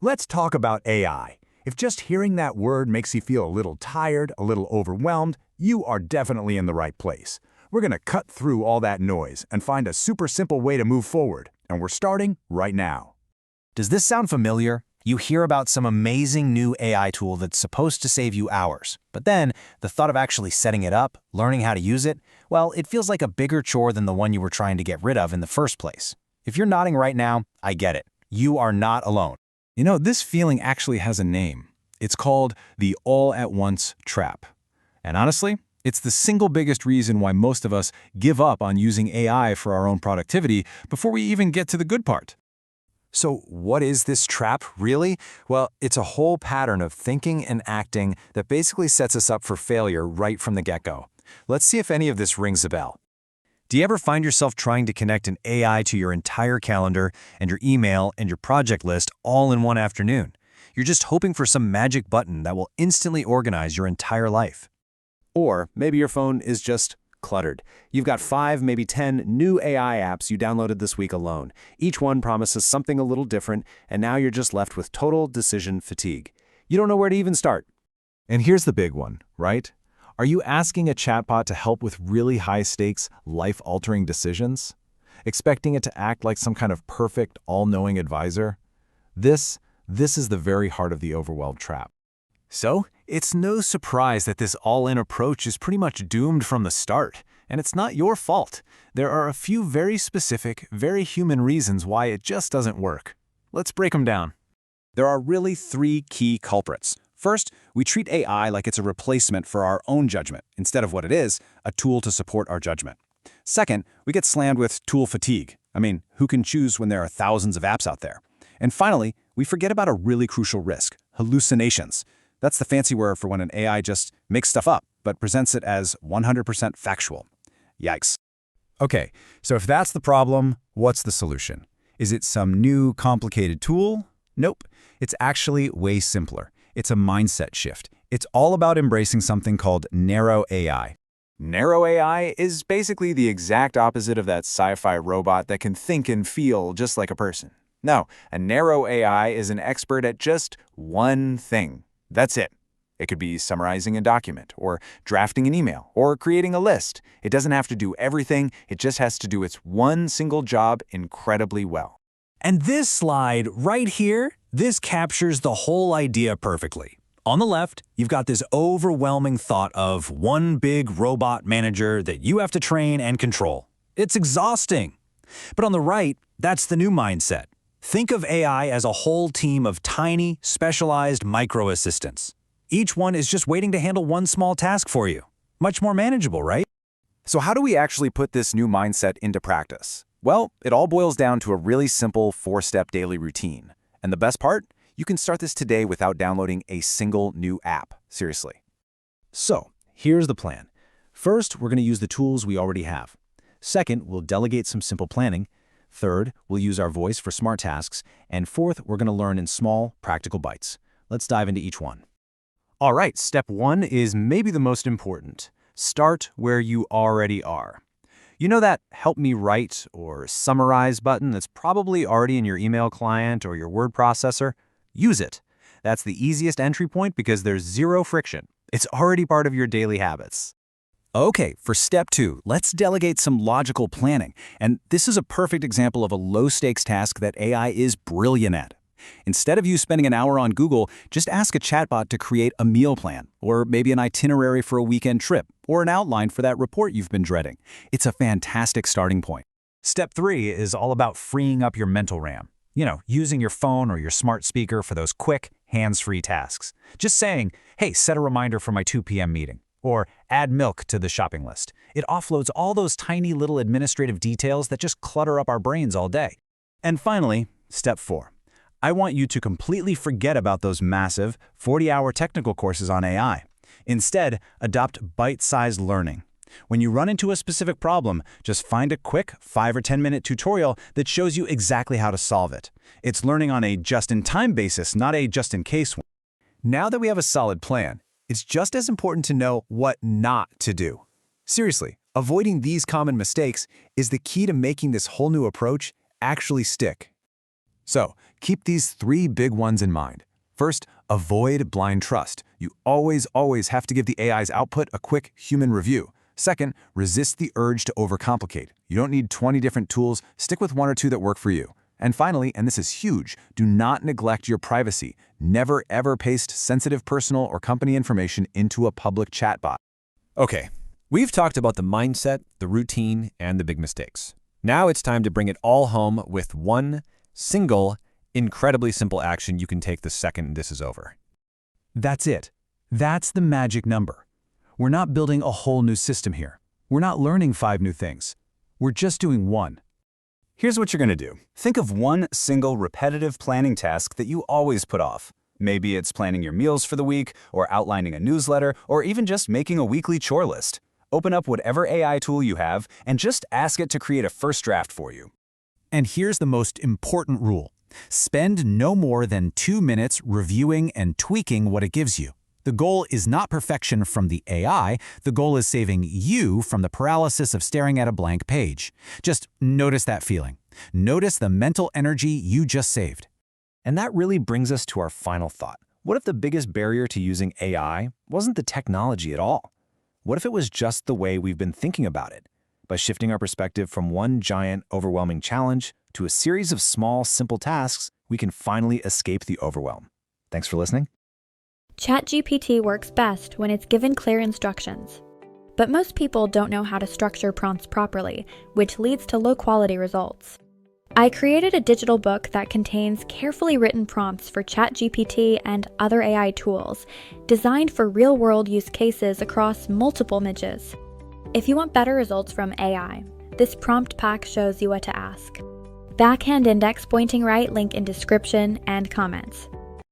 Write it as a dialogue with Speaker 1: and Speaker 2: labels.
Speaker 1: Let's talk about AI. If just hearing that word makes you feel a little tired, a little overwhelmed, you are definitely in the right place. We're going to cut through all that noise and find a super simple way to move forward, and we're starting right now.
Speaker 2: Does this sound familiar? You hear about some amazing new AI tool that's supposed to save you hours, but then the thought of actually setting it up, learning how to use it, well, it feels like a bigger chore than the one you were trying to get rid of in the first place. If you're nodding right now, I get it. You are not alone.
Speaker 3: You know, this feeling actually has a name. It's called the all-at-once trap. And honestly, it's the single biggest reason why most of us give up on using AI for our own productivity before we even get to the good part.
Speaker 2: So what is this trap, really? Well, it's a whole pattern of thinking and acting that basically sets us up for failure right from the get-go. Let's see if any of this rings a bell. Do you ever find yourself trying to connect an AI to your entire calendar and your email and your project list all in one afternoon? You're just hoping for some magic button that will instantly organize your entire life. Or maybe your phone is just cluttered. You've got 5, maybe 10 new AI apps you downloaded this week alone. Each one promises something a little different, and now you're just left with total decision fatigue. You don't know where to even start.
Speaker 3: And here's the big one, right? Are you asking a chatbot to help with really high-stakes, life-altering decisions? Expecting it to act like some kind of perfect, all-knowing advisor? This is the very heart of the overwhelmed trap.
Speaker 2: So, it's no surprise that this all-in approach is pretty much doomed from the start. And it's not your fault. There are a few very specific, very human reasons why it just doesn't work. Let's break them down. There are really 3 key culprits. First, we treat AI like it's a replacement for our own judgment, instead of what it is, a tool to support our judgment. Second, we get slammed with tool fatigue. I mean, who can choose when there are thousands of apps out there? And finally, we forget about a really crucial risk, hallucinations. That's the fancy word for when an AI just makes stuff up, but presents it as 100% factual. Yikes.
Speaker 1: Okay, so if that's the problem, what's the solution? Is it some new, complicated tool? Nope, it's actually way simpler. It's a mindset shift. It's all about embracing something called narrow AI.
Speaker 2: Narrow AI is basically the exact opposite of that sci-fi robot that can think and feel just like a person. No, a narrow AI is an expert at just one thing. That's it. It could be summarizing a document, or drafting an email, or creating a list. It doesn't have to do everything, it just has to do its one single job incredibly well. And this slide right here, this captures the whole idea perfectly. On the left, you've got this overwhelming thought of one big robot manager that you have to train and control. It's exhausting. But on the right, that's the new mindset. Think of AI as a whole team of tiny, specialized micro assistants. Each one is just waiting to handle one small task for you. Much more manageable, right? So how do we actually put this new mindset into practice? Well, it all boils down to a really simple 4-step daily routine. And the best part? You can start this today without downloading a single new app. Seriously. So, here's the plan. First, we're going to use the tools we already have. Second, we'll delegate some simple planning. Third, we'll use our voice for smart tasks. And fourth, we're going to learn in small, practical bites. Let's dive into each one. All right, step 1 is maybe the most important. Start where you already are. You know that Help Me Write or Summarize button that's probably already in your email client or your word processor? Use it. That's the easiest entry point because there's zero friction. It's already part of your daily habits. Okay, for step 2, let's delegate some logical planning. And this is a perfect example of a low-stakes task that AI is brilliant at. Instead of you spending an hour on Google, just ask a chatbot to create a meal plan, or maybe an itinerary for a weekend trip, or an outline for that report you've been dreading. It's a fantastic starting point. Step 3 is all about freeing up your mental RAM. You know, using your phone or your smart speaker for those quick, hands-free tasks. Just saying, hey, set a reminder for my 2 p.m. meeting, or add milk to the shopping list. It offloads all those tiny little administrative details that just clutter up our brains all day. And finally, step 4. I want you to completely forget about those massive 40-hour technical courses on AI. Instead, adopt bite-sized learning. When you run into a specific problem, just find a quick 5 or 10-minute tutorial that shows you exactly how to solve it. It's learning on a just-in-time basis, not a just-in-case one. Now that we have a solid plan, it's just as important to know what not to do. Seriously, avoiding these common mistakes is the key to making this whole new approach actually stick. So,
Speaker 1: Keep these 3 big ones in mind. First, avoid blind trust. You always have to give the AI's output a quick human review. Second, resist the urge to overcomplicate. You don't need 20 different tools, stick with 1 or 2 that work for you. And finally, and this is huge, do not neglect your privacy. Never ever paste sensitive personal or company information into a public chatbot.
Speaker 4: Okay, we've talked about the mindset, the routine, and the big mistakes. Now it's time to bring it all home with one single, incredibly simple action you can take the second this is over.
Speaker 1: That's it. That's the magic number. We're not building a whole new system here. We're not learning 5 new things. We're just doing 1.
Speaker 2: Here's what you're going to do. Think of one single repetitive planning task that you always put off. Maybe it's planning your meals for the week, or outlining a newsletter, or even just making a weekly chore list. Open up whatever AI tool you have and just ask it to create a first draft for you.
Speaker 1: And here's the most important rule. Spend no more than 2 minutes reviewing and tweaking what it gives you. The goal is not perfection from the AI, the goal is saving you from the paralysis of staring at a blank page. Just notice that feeling. Notice the mental energy you just saved.
Speaker 4: And that really brings us to our final thought. What if the biggest barrier to using AI wasn't the technology at all? What if it was just the way we've been thinking about it? By shifting our perspective from one giant, overwhelming challenge to a series of small, simple tasks, we can finally escape the overwhelm. Thanks for listening.
Speaker 5: ChatGPT works best when it's given clear instructions. But most people don't know how to structure prompts properly, which leads to low-quality results. I created a digital book that contains carefully written prompts for ChatGPT and other AI tools, designed for real-world use cases across multiple niches. If you want better results from AI, this prompt pack shows you what to ask. Backhand index pointing right link in description and comments.